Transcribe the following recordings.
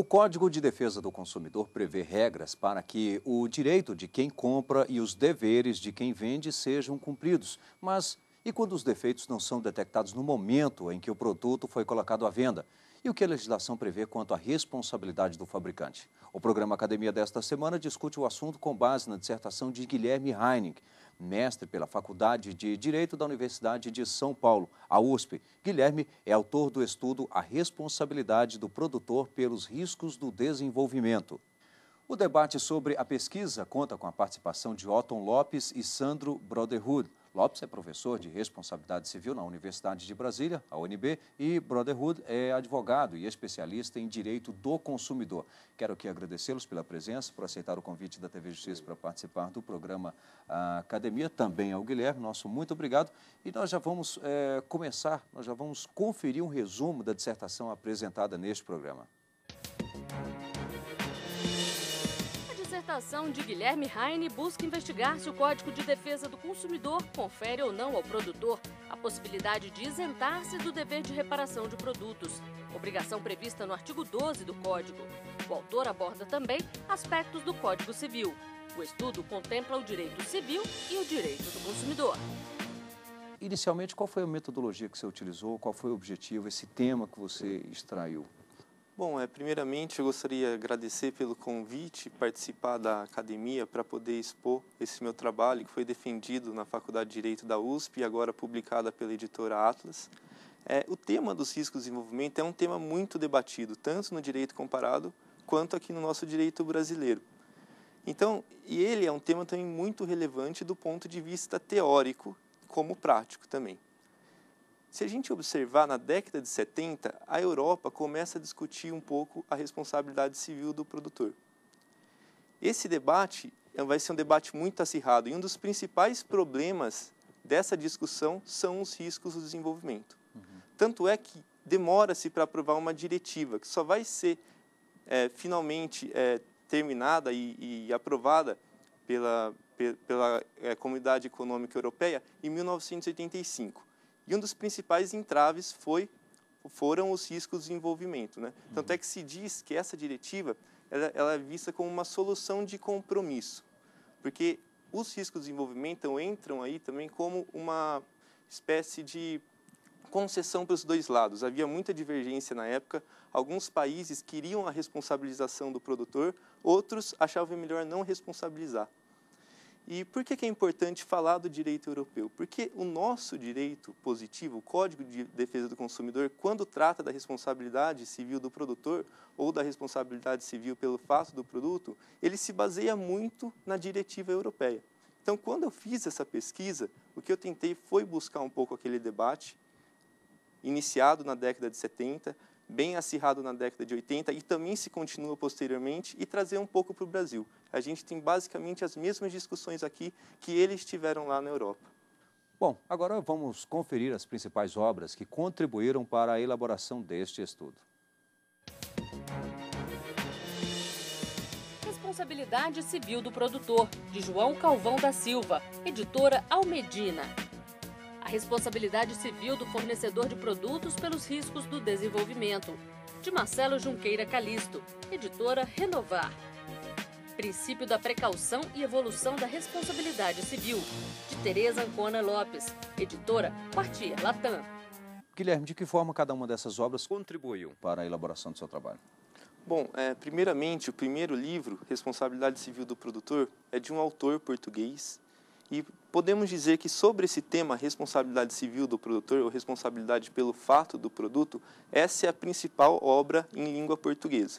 O Código de Defesa do Consumidor prevê regras para que o direito de quem compra e os deveres de quem vende sejam cumpridos. Mas e quando os defeitos não são detectados no momento em que o produto foi colocado à venda? E o que a legislação prevê quanto à responsabilidade do fabricante? O programa Academia desta semana discute o assunto com base na dissertação de Guilherme Heining, mestre pela Faculdade de Direito da Universidade de São Paulo, a USP. Guilherme é autor do estudo A Responsabilidade do Produtor pelos Riscos do Desenvolvimento. O debate sobre a pesquisa conta com a participação de Otton Lopes e Sandro Brotherhood. Lopes é professor de responsabilidade civil na Universidade de Brasília, a UNB, e Brotherhood é advogado e especialista em direito do consumidor. Quero aqui agradecê-los pela presença, por aceitar o convite da TV Justiça para participar do programa Academia, também ao Guilherme, nosso muito obrigado. E nós já vamos nós já vamos conferir um resumo da dissertação apresentada neste programa. A dissertação de Guilherme Heining busca investigar se o Código de Defesa do Consumidor confere ou não ao produtor a possibilidade de isentar-se do dever de reparação de produtos, obrigação prevista no artigo 12 do Código. O autor aborda também aspectos do Código Civil. O estudo contempla o direito civil e o direito do consumidor. Inicialmente, qual foi a metodologia que você utilizou? Qual foi o objetivo, esse tema que você extraiu? Bom, primeiramente eu gostaria de agradecer pelo convite, participar da academia para poder expor esse meu trabalho que foi defendido na Faculdade de Direito da USP e agora publicada pela editora Atlas. O tema dos riscos de desenvolvimento é um tema muito debatido, tanto no direito comparado quanto aqui no nosso direito brasileiro. Então, e ele é um tema também muito relevante do ponto de vista teórico, como prático também. Se a gente observar, na década de 70, a Europa começa a discutir um pouco a responsabilidade civil do produtor. Esse debate vai ser um debate muito acirrado e um dos principais problemas dessa discussão são os riscos do desenvolvimento. Tanto é que demora-se para aprovar uma diretiva que só vai ser finalmente terminada e aprovada pela Comunidade Econômica Europeia em 1985. E um dos principais entraves foram os riscos de desenvolvimento, né? Tanto é que se diz que essa diretiva ela é vista como uma solução de compromisso, porque os riscos de desenvolvimento entram aí também como uma espécie de concessão para os dois lados. Havia muita divergência na época, alguns países queriam a responsabilização do produtor, outros achavam melhor não responsabilizar. E por que é importante falar do direito europeu? Porque o nosso direito positivo, o Código de Defesa do Consumidor, quando trata da responsabilidade civil do produtor ou da responsabilidade civil pelo fato do produto, ele se baseia muito na diretiva europeia. Então, quando eu fiz essa pesquisa, o que eu tentei foi buscar um pouco aquele debate, iniciado na década de 70, bem acirrado na década de 80 e também se continua posteriormente, e trazer um pouco para o Brasil. A gente tem basicamente as mesmas discussões aqui que eles tiveram lá na Europa. Bom, agora vamos conferir as principais obras que contribuíram para a elaboração deste estudo. Responsabilidade Civil do Produtor, de João Calvão da Silva, editora Almedina. A responsabilidade civil do fornecedor de produtos pelos riscos do desenvolvimento, de Marcelo Junqueira Calisto, editora Renovar. Princípio da Precaução e Evolução da Responsabilidade Civil, de Tereza Ancona Lopes, editora Quartier Latam. Guilherme, de que forma cada uma dessas obras contribuiu para a elaboração do seu trabalho? Bom, primeiramente, o primeiro livro, Responsabilidade Civil do Produtor, é de um autor português. E podemos dizer que sobre esse tema, responsabilidade civil do produtor ou responsabilidade pelo fato do produto, essa é a principal obra em língua portuguesa.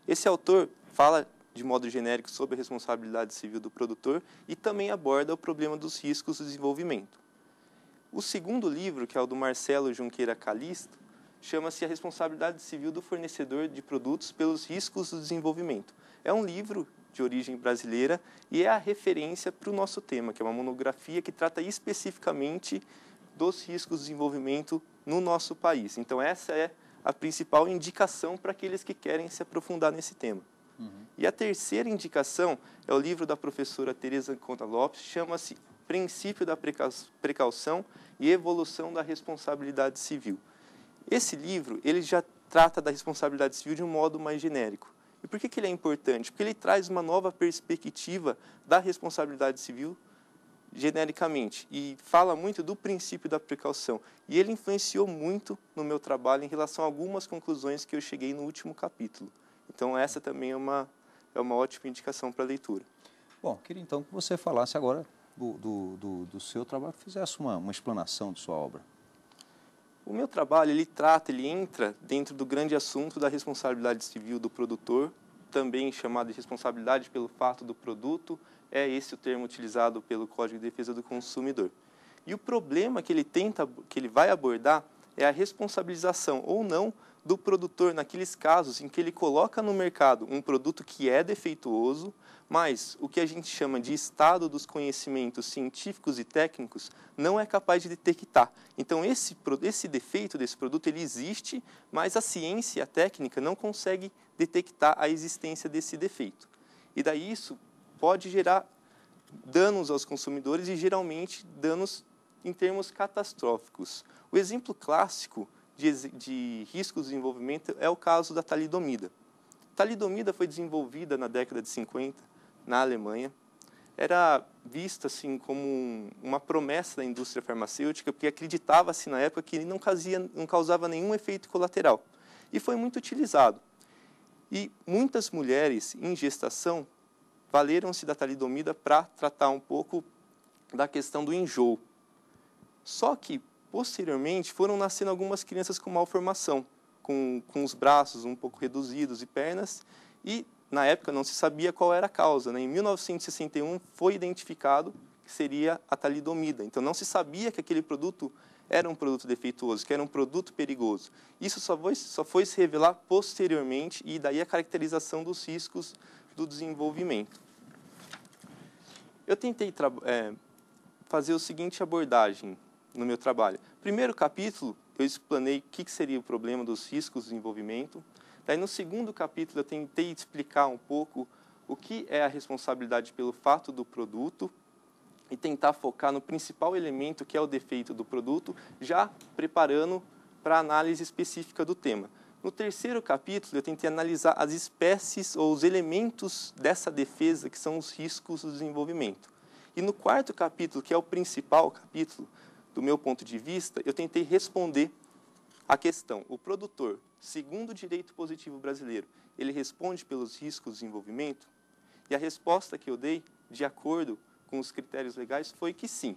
Esse autor fala de modo genérico sobre a responsabilidade civil do produtor e também aborda o problema dos riscos do desenvolvimento. O segundo livro, que é o do Marcelo Junqueira Calisto, chama-se A Responsabilidade Civil do Fornecedor de Produtos pelos Riscos do Desenvolvimento. É um livro de origem brasileira e é a referência para o nosso tema, que é uma monografia que trata especificamente dos riscos de desenvolvimento no nosso país. Então, essa é a principal indicação para aqueles que querem se aprofundar nesse tema. E a terceira indicação é o livro da professora Tereza Ancona Lopes, chama-se Princípio da Precaução e Evolução da Responsabilidade Civil. Esse livro ele já trata da responsabilidade civil de um modo mais genérico. E por que ele é importante? Porque ele traz uma nova perspectiva da responsabilidade civil genericamente e fala muito do princípio da precaução. E ele influenciou muito no meu trabalho em relação a algumas conclusões que eu cheguei no último capítulo. Então, essa também é uma ótima indicação para a leitura. Bom, queria então que você falasse agora do seu trabalho, fizesse uma explanação de sua obra. O meu trabalho, ele entra dentro do grande assunto da responsabilidade civil do produtor, também chamado de responsabilidade pelo fato do produto, é esse o termo utilizado pelo Código de Defesa do Consumidor. E o problema que ele vai abordar é a responsabilização ou não do produtor naqueles casos em que ele coloca no mercado um produto que é defeituoso, mas o que a gente chama de estado dos conhecimentos científicos e técnicos não é capaz de detectar. Então, esse defeito desse produto ele existe, mas a ciência e a técnica não consegue detectar a existência desse defeito. E daí isso pode gerar danos aos consumidores e, geralmente, danos em termos catastróficos. O exemplo clássico de riscos de desenvolvimento é o caso da talidomida. A talidomida foi desenvolvida na década de 50 na Alemanha. Era vista assim como uma promessa da indústria farmacêutica, porque acreditava-se na época que ele não causava nenhum efeito colateral. E foi muito utilizado. E muitas mulheres em gestação valeram-se da talidomida para tratar um pouco da questão do enjoo. Só que, posteriormente, foram nascendo algumas crianças com malformação, com os braços um pouco reduzidos e pernas, e na época não se sabia qual era a causa. Em 1961 foi identificado que seria a talidomida. Então não se sabia que aquele produto era um produto defeituoso, que era um produto perigoso. Isso só foi se revelar posteriormente, e daí a caracterização dos riscos do desenvolvimento. Eu tentei fazer a seguinte abordagem no meu trabalho. Primeiro capítulo, eu explanei o que seria o problema dos riscos de desenvolvimento. Daí, no segundo capítulo, eu tentei explicar um pouco o que é a responsabilidade pelo fato do produto e tentar focar no principal elemento, que é o defeito do produto, já preparando para a análise específica do tema. No terceiro capítulo, eu tentei analisar as espécies ou os elementos dessa defesa, que são os riscos do desenvolvimento. E no quarto capítulo, que é o principal capítulo, do meu ponto de vista, eu tentei responder a questão: o produtor, segundo o direito positivo brasileiro, ele responde pelos riscos de desenvolvimento? E a resposta que eu dei, de acordo com os critérios legais, foi que sim.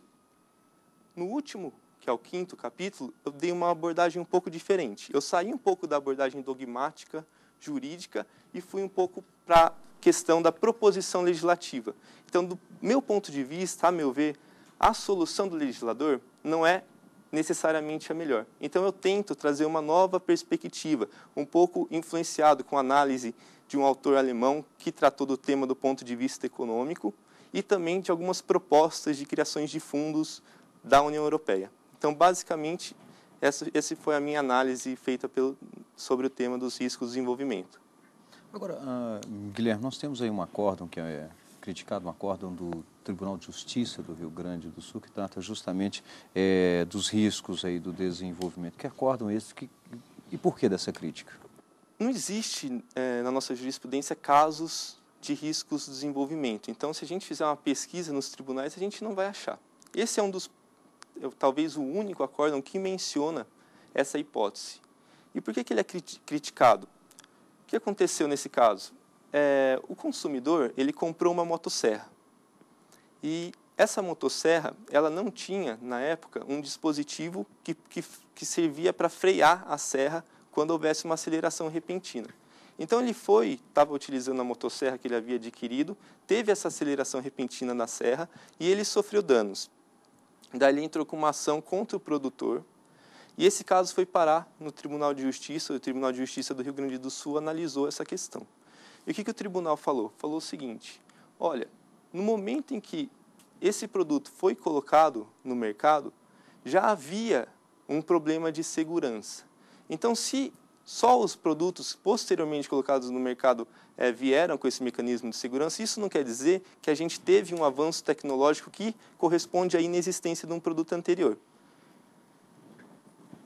No último, que é o quinto capítulo, eu dei uma abordagem um pouco diferente. Eu saí um pouco da abordagem dogmática, jurídica, e fui um pouco para a questão da proposição legislativa. Então, do meu ponto de vista, a meu ver, a solução do legislador não é necessariamente a melhor. Então, eu tento trazer uma nova perspectiva, um pouco influenciado com a análise de um autor alemão que tratou do tema do ponto de vista econômico e também de algumas propostas de criações de fundos da União Europeia. Então, basicamente, essa foi a minha análise feita sobre o tema dos riscos de desenvolvimento. Agora, Guilherme, nós temos aí um acórdão que é criticado, um acórdão do Tribunal de Justiça do Rio Grande do Sul, que trata justamente dos riscos aí do desenvolvimento. Que acórdão é esse? E por que dessa crítica? Não existe na nossa jurisprudência casos de riscos de desenvolvimento. Então, se a gente fizer uma pesquisa nos tribunais, a gente não vai achar. Esse é talvez o único acórdão que menciona essa hipótese. E por que ele é criticado? O que aconteceu nesse caso? O consumidor ele comprou uma motosserra. E essa motosserra ela não tinha, na época, um dispositivo que servia para frear a serra quando houvesse uma aceleração repentina. Então, ele estava utilizando a motosserra que ele havia adquirido, teve essa aceleração repentina na serra e ele sofreu danos. Daí ele entrou com uma ação contra o produtor e esse caso foi parar no Tribunal de Justiça. O Tribunal de Justiça do Rio Grande do Sul analisou essa questão. E o que o tribunal falou? Falou o seguinte: olha, no momento em que esse produto foi colocado no mercado, já havia um problema de segurança. Então, se só os produtos posteriormente colocados no mercado vieram com esse mecanismo de segurança, isso não quer dizer que a gente teve um avanço tecnológico que corresponde à inexistência de um produto anterior.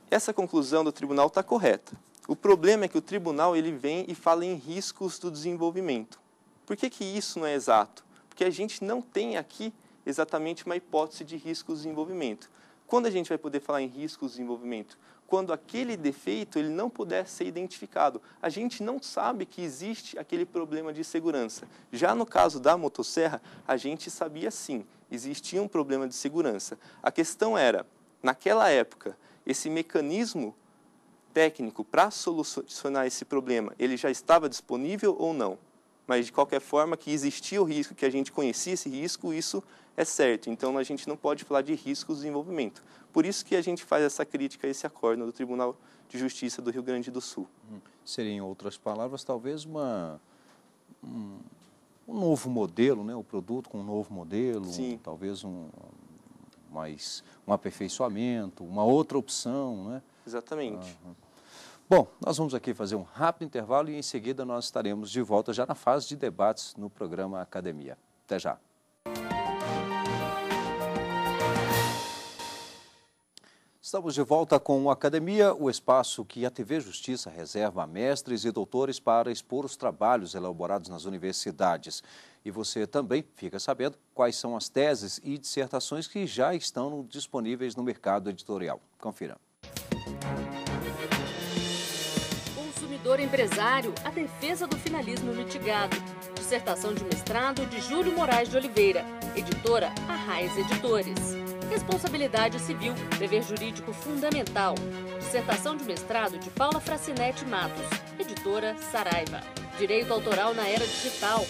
Essa conclusão do tribunal está correta. O problema é que o tribunal ele vem e fala em riscos do desenvolvimento. Por que isso não é exato? Porque a gente não tem aqui exatamente uma hipótese de riscos de desenvolvimento. Quando a gente vai poder falar em riscos de desenvolvimento? Quando aquele defeito ele não puder ser identificado. A gente não sabe que existe aquele problema de segurança. Já no caso da motosserra, a gente sabia sim, existia um problema de segurança. A questão era, naquela época, esse mecanismo técnico para solucionar esse problema, ele já estava disponível ou não? Mas, de qualquer forma, que existia o risco, que a gente conhecia esse risco, isso é certo. Então, a gente não pode falar de riscos de desenvolvimento. Por isso que a gente faz essa crítica a esse acórdão do Tribunal de Justiça do Rio Grande do Sul. Seria, em outras palavras, talvez um novo modelo, né? O produto com um novo modelo, talvez um aperfeiçoamento, uma outra opção, né? Exatamente. Bom, nós vamos aqui fazer um rápido intervalo e em seguida nós estaremos de volta já na fase de debates no programa Academia. Até já. Estamos de volta com a Academia, o espaço que a TV Justiça reserva a mestres e doutores para expor os trabalhos elaborados nas universidades. E você também fica sabendo quais são as teses e dissertações que já estão disponíveis no mercado editorial. Confira. Consumidor empresário, a defesa do finalismo mitigado. Dissertação de mestrado de Júlio Moraes de Oliveira, editora Arraiz Editores. Responsabilidade civil, dever jurídico fundamental. Dissertação de mestrado de Paula Fracinetti Matos, editora Saraiva. Direito autoral na era digital,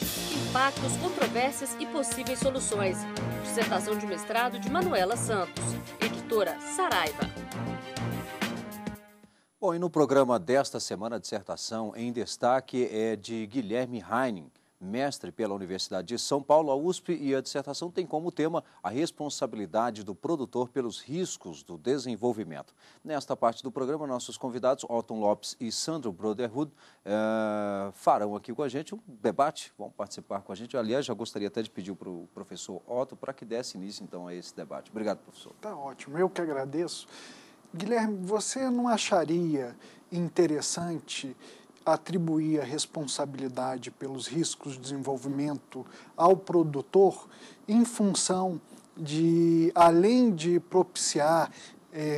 impactos, controvérsias e possíveis soluções. Dissertação de mestrado de Manuela Santos, editora Saraiva. Bom, e no programa desta semana, a dissertação em destaque é de Guilherme Heining, mestre pela Universidade de São Paulo, a USP, e a dissertação tem como tema a responsabilidade do produtor pelos riscos do desenvolvimento. Nesta parte do programa, nossos convidados, Otton Lopes e Sandro Broderwood, farão aqui com a gente um debate, vão participar com a gente. Aliás, já gostaria até de pedir para o professor Otton para que desse início, então, a esse debate. Obrigado, professor. Tá ótimo, eu que agradeço. Guilherme, você não acharia interessante atribuir a responsabilidade pelos riscos de desenvolvimento ao produtor em função de, além de propiciar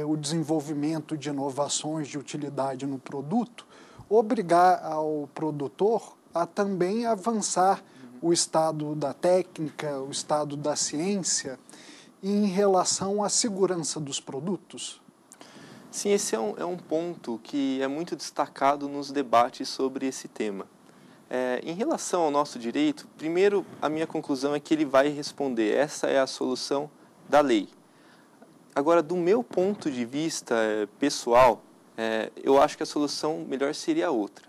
o desenvolvimento de inovações de utilidade no produto, obrigar ao produtor a também avançar o estado da técnica, o estado da ciência em relação à segurança dos produtos? Sim, esse é um ponto que é muito destacado nos debates sobre esse tema. Em relação ao nosso direito, primeiro, a minha conclusão é que ele vai responder, essa é a solução da lei. Agora, do meu ponto de vista pessoal, eu acho que a solução melhor seria outra.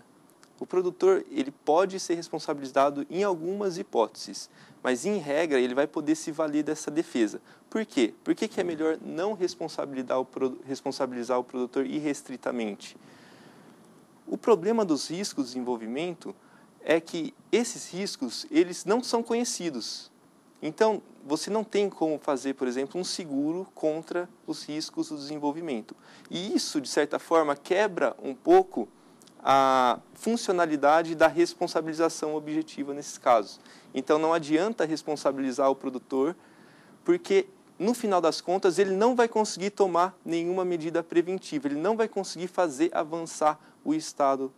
O produtor ele pode ser responsabilizado em algumas hipóteses, mas, em regra, ele vai poder se valer dessa defesa. Por quê? Por que é melhor não responsabilizar o produtor irrestritamente? O problema dos riscos de desenvolvimento é que esses riscos eles não são conhecidos. Então, você não tem como fazer, por exemplo, um seguro contra os riscos do desenvolvimento. E isso, de certa forma, quebra um pouco a funcionalidade da responsabilização objetiva nesses casos. Então, não adianta responsabilizar o produtor, porque, no final das contas, ele não vai conseguir tomar nenhuma medida preventiva, ele não vai conseguir fazer avançar o estado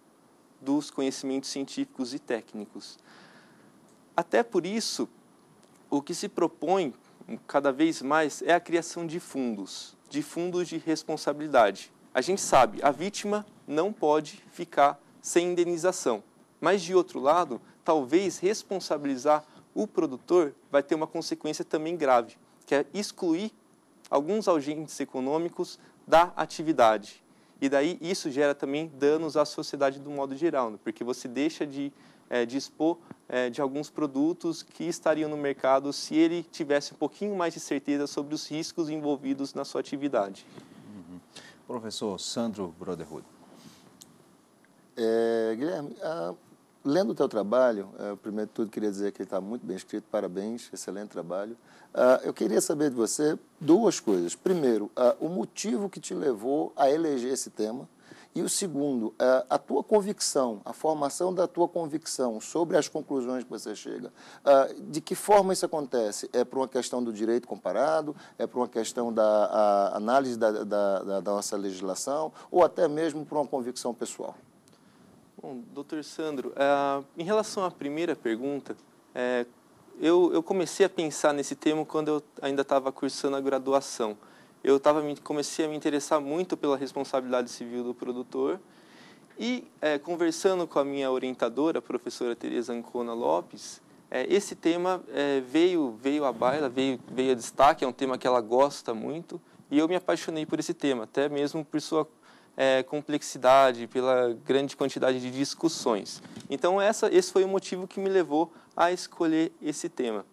dos conhecimentos científicos e técnicos. Até por isso, o que se propõe cada vez mais é a criação de fundos de responsabilidade. A gente sabe, a vítima não pode ficar sem indenização, mas, de outro lado, talvez responsabilizar o produtor vai ter uma consequência também grave, que é excluir alguns agentes econômicos da atividade. E daí isso gera também danos à sociedade do modo geral, né? Porque você deixa de dispor de alguns produtos que estariam no mercado se ele tivesse um pouquinho mais de certeza sobre os riscos envolvidos na sua atividade. Professor Sandro Broderwood. Guilherme, lendo o teu trabalho, primeiro de tudo queria dizer que ele está muito bem escrito, parabéns, excelente trabalho. Eu queria saber de você duas coisas. Primeiro, o motivo que te levou a eleger esse tema E o segundo, a tua convicção, a formação da tua convicção sobre as conclusões que você chega. De que forma isso acontece? É por uma questão do direito comparado? É por uma questão da análise da nossa legislação? Ou até mesmo por uma convicção pessoal? Bom, doutor Sandro, em relação à primeira pergunta, eu comecei a pensar nesse tema quando eu ainda estava cursando a graduação. Comecei a me interessar muito pela responsabilidade civil do produtor e, conversando com a minha orientadora, a professora Tereza Ancona Lopes, esse tema veio à baila, veio a destaque, é um tema que ela gosta muito e eu me apaixonei por esse tema, até mesmo por sua complexidade, pela grande quantidade de discussões. Então, esse foi o motivo que me levou a escolher esse tema.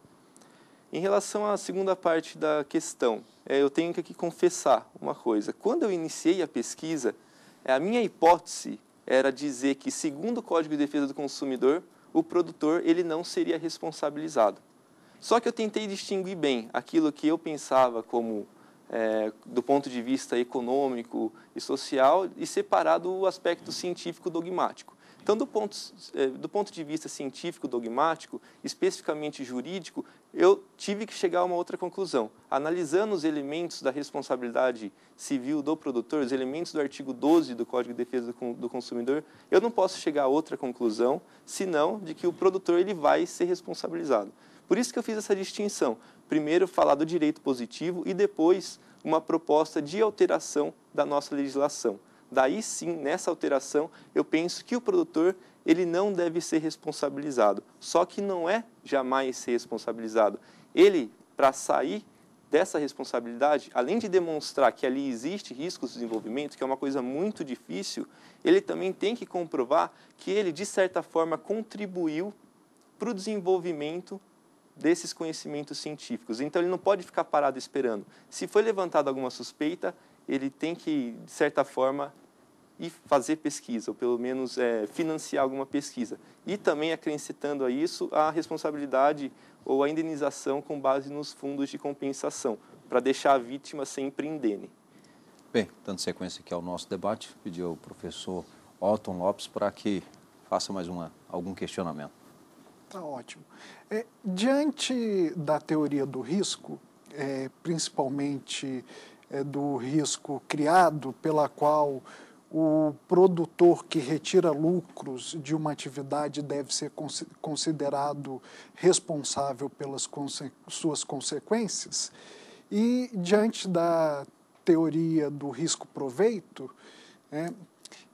Em relação à segunda parte da questão, eu tenho que aqui confessar uma coisa. Quando eu iniciei a pesquisa, a minha hipótese era dizer que, segundo o Código de Defesa do Consumidor, o produtor ele não seria responsabilizado. Só que eu tentei distinguir bem aquilo que eu pensava como, do ponto de vista econômico e social, e separado o aspecto científico dogmático. Então, do ponto de vista científico dogmático, especificamente jurídico, eu tive que chegar a uma outra conclusão. Analisando os elementos da responsabilidade civil do produtor, os elementos do artigo 12 do Código de Defesa do Consumidor, eu não posso chegar a outra conclusão, senão de que o produtor ele vai ser responsabilizado. Por isso que eu fiz essa distinção. Primeiro, falar do direito positivo e depois uma proposta de alteração da nossa legislação. Daí sim, nessa alteração, eu penso que o produtor ele não deve ser responsabilizado. Só que não é jamais ser responsabilizado. Ele, para sair dessa responsabilidade, além de demonstrar que ali existe riscos de desenvolvimento, que é uma coisa muito difícil, ele também tem que comprovar que ele, de certa forma, contribuiu para o desenvolvimento desses conhecimentos científicos. Então, ele não pode ficar parado esperando. Se foi levantada alguma suspeita, ele tem que, de certa forma, ir fazer pesquisa, ou pelo menos financiar alguma pesquisa. E também acrescentando a isso a responsabilidade ou a indenização com base nos fundos de compensação, para deixar a vítima sempre indene. Bem, dando sequência aqui ao nosso debate, pedi ao professor Otton Lopes para que faça mais algum questionamento. Tá ótimo. Diante da teoria do risco, principalmente do risco criado, pela qual o produtor que retira lucros de uma atividade deve ser considerado responsável pelas suas consequências, e diante da teoria do risco-proveito,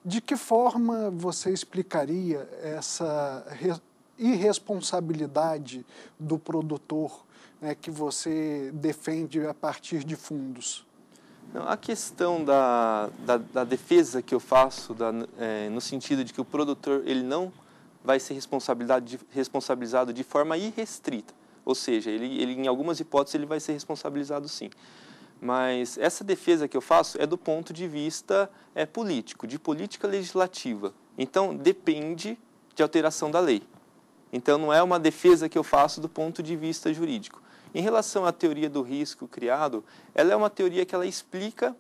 de que forma você explicaria essa irresponsabilidade do produtor que você defende a partir de fundos? Não, a questão da defesa que eu faço, no sentido de que o produtor ele não vai ser responsabilizado de forma irrestrita, ou seja, ele em algumas hipóteses ele vai ser responsabilizado sim. Mas essa defesa que eu faço é do ponto de vista político, de política legislativa. Então, depende de alteração da lei. Então, não é uma defesa que eu faço do ponto de vista jurídico. Em relação à teoria do risco criado, ela é uma teoria que ela explica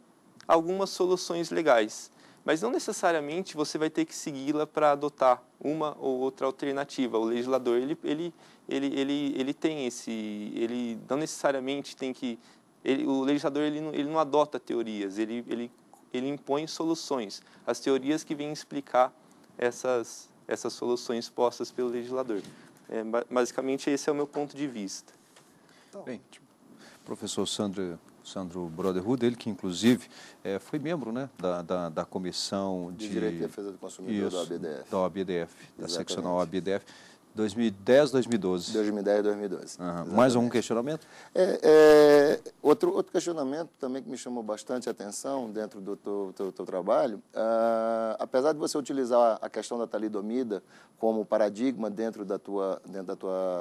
algumas soluções legais, mas não necessariamente você vai ter que segui-la para adotar uma ou outra alternativa. O legislador ele tem ele não necessariamente tem que o legislador ele não adota teorias, ele impõe soluções, as teorias que vêm explicar essas soluções postas pelo legislador. Basicamente esse é o meu ponto de vista. Bem, professor Sandro Broderwood, ele que inclusive foi membro, né, da comissão de Direito e Defesa do Consumidor da OABDF. Da OABDF, da seccional OABDF, 2010, 2012. 2010 e 2012. Mais algum questionamento? Outro questionamento também que me chamou bastante atenção dentro do teu trabalho, apesar de você utilizar a questão da talidomida como paradigma dentro da tua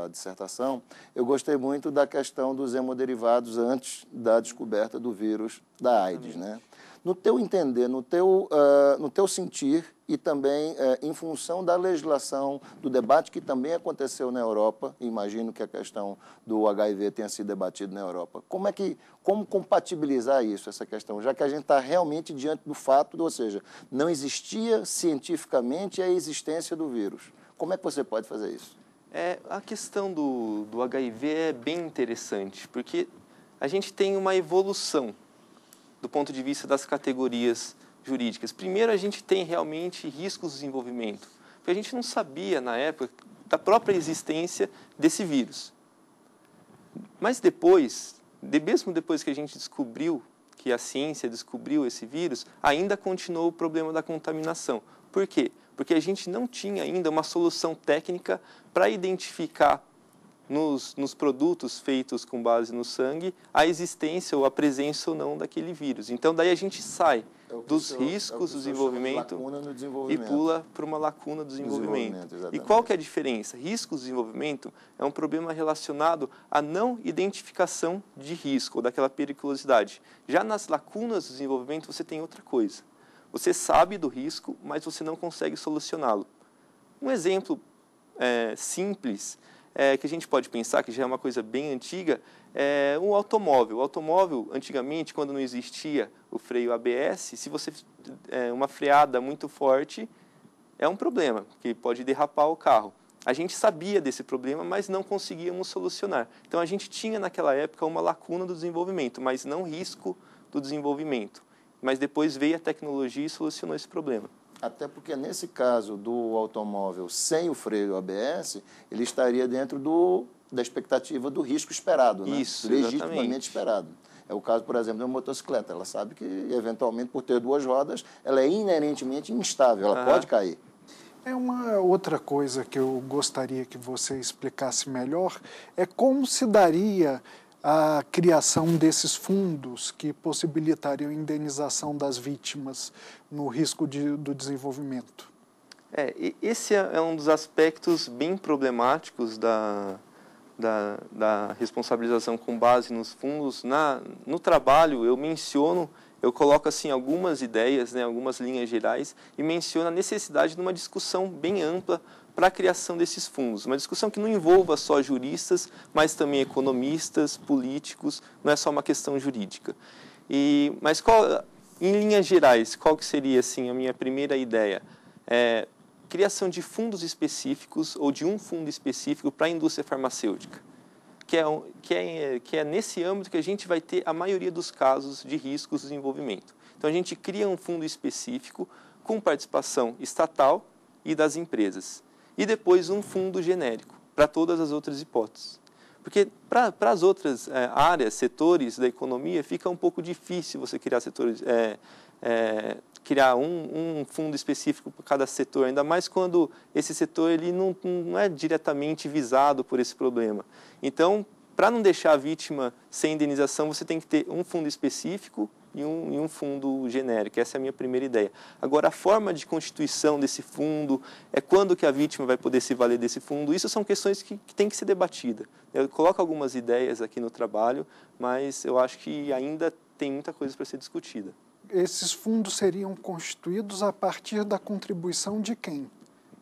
dissertação, eu gostei muito da questão dos hemoderivados antes da descoberta do vírus da AIDS, né? No teu entender, no teu sentir e também em função da legislação, do debate que também aconteceu na Europa, imagino que a questão do HIV tenha sido debatido na Europa, como compatibilizar isso, essa questão, já que a gente está realmente diante do fato, ou seja, não existia cientificamente a existência do vírus. Como é que você pode fazer isso? A questão do HIV é bem interessante, porque a gente tem uma evolução do ponto de vista das categorias jurídicas. Primeiro, a gente tem realmente riscos de desenvolvimento, porque a gente não sabia, na época, da própria existência desse vírus. Mas depois, mesmo depois que a gente descobriu, que a ciência descobriu esse vírus, ainda continuou o problema da contaminação. Por quê? Porque a gente não tinha ainda uma solução técnica para identificar nos produtos feitos com base no sangue a existência ou a presença ou não daquele vírus. Então, daí a gente sai dos riscos do desenvolvimento e pula para uma lacuna do desenvolvimento. E qual que é a diferença? Riscos do desenvolvimento é um problema relacionado à não identificação de risco ou daquela periculosidade. Já nas lacunas do desenvolvimento você tem outra coisa. Você sabe do risco, mas você não consegue solucioná-lo. Um exemplo simples que a gente pode pensar, que já é uma coisa bem antiga, é um automóvel. O automóvel, antigamente, quando não existia o freio ABS, se você uma freada muito forte, é um problema, que pode derrapar o carro. A gente sabia desse problema, mas não conseguíamos solucionar. Então, a gente tinha, naquela época, uma lacuna do desenvolvimento, mas não risco do desenvolvimento. Mas depois veio a tecnologia e solucionou esse problema. Até porque, nesse caso do automóvel sem o freio ABS, ele estaria dentro da expectativa do risco esperado, né? Isso, legitimamente esperado. É o caso, por exemplo, de uma motocicleta. Ela sabe que, eventualmente, por ter duas rodas, ela é inerentemente instável, ela pode cair. É uma outra coisa que eu gostaria que você explicasse melhor, é como se daria a criação desses fundos que possibilitariam a indenização das vítimas no risco do desenvolvimento. Esse é um dos aspectos bem problemáticos da responsabilização com base nos fundos. No trabalho, eu coloco assim, algumas ideias, né, algumas linhas gerais, e menciono a necessidade de uma discussão bem ampla para a criação desses fundos. Uma discussão que não envolva só juristas, mas também economistas, políticos, não é só uma questão jurídica. Mas em linhas gerais, qual que seria assim, a minha primeira ideia? Criação de fundos específicos ou de um fundo específico para a indústria farmacêutica, que é nesse âmbito que a gente vai ter a maioria dos casos de riscos de desenvolvimento. Então, a gente cria um fundo específico com participação estatal e das empresas. E depois um fundo genérico para todas as outras hipóteses. Porque para as outras áreas, setores da economia, fica um pouco difícil você criar criar um fundo específico para cada setor, ainda mais quando esse setor ele não é diretamente visado por esse problema. Então, para não deixar a vítima sem indenização, você tem que ter um fundo específico e um fundo genérico. Essa é a minha primeira ideia. Agora, a forma de constituição desse fundo, quando que a vítima vai poder se valer desse fundo, isso são questões que têm que ser debatidas. Eu coloco algumas ideias aqui no trabalho, mas eu acho que ainda tem muita coisa para ser discutida. Esses fundos seriam constituídos a partir da contribuição de quem?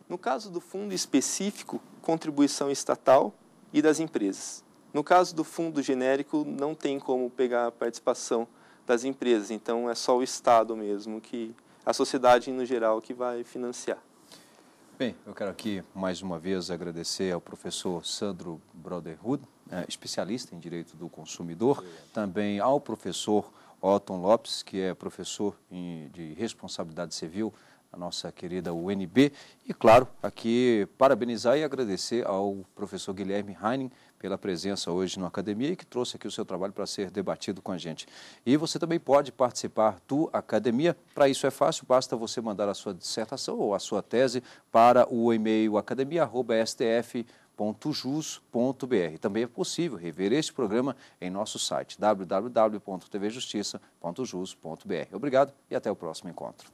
No caso do fundo específico, contribuição estatal e das empresas. No caso do fundo genérico, não tem como pegar a participação das empresas, então é só o Estado mesmo, a sociedade no geral que vai financiar. Bem, eu quero aqui mais uma vez agradecer ao professor Sandro Broderhud, especialista em Direito do Consumidor, também ao professor Otton Lopes, que é professor de Responsabilidade Civil, a nossa querida UNB, e claro, aqui parabenizar e agradecer ao professor Guilherme Heining pela presença hoje na Academia e que trouxe aqui o seu trabalho para ser debatido com a gente. E você também pode participar do Academia. Para isso é fácil, basta você mandar a sua dissertação ou a sua tese para o e-mail academia@stf.jus.br. Também é possível rever este programa em nosso site www.tvjustiça.jus.br. Obrigado e até o próximo encontro.